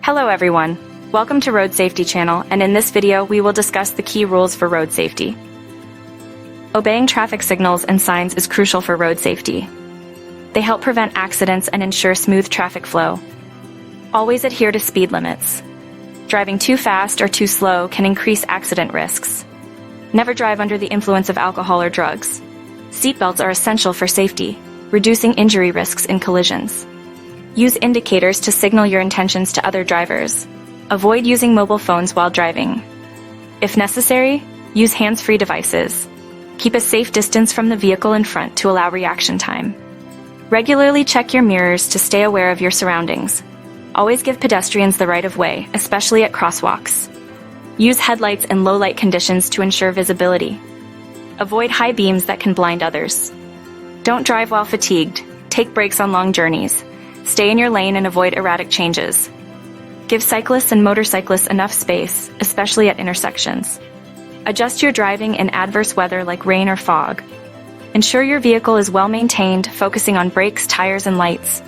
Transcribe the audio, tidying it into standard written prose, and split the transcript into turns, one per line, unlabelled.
Hello everyone, welcome to Road Safety Channel, and in this video we will discuss the key rules for road safety. Obeying traffic signals and signs is crucial for road safety. They help prevent accidents and ensure smooth traffic flow. Always adhere to speed limits. Driving too fast or too slow can increase accident risks. Never drive under the influence of alcohol or drugs. Seatbelts are essential for safety, reducing injury risks in collisions. Use indicators to signal your intentions to other drivers. Avoid using mobile phones while driving. If necessary, use hands-free devices. Keep a safe distance from the vehicle in front to allow reaction time. Regularly check your mirrors to stay aware of your surroundings. Always give pedestrians the right of way, especially at crosswalks. Use headlights in low-light conditions to ensure visibility. Avoid high beams that can blind others. Don't drive while fatigued. Take breaks on long journeys. Stay in your lane and avoid erratic changes. Give cyclists and motorcyclists enough space, especially at intersections. Adjust your driving in adverse weather like rain or fog. Ensure your vehicle is well maintained, focusing on brakes, tires, and lights.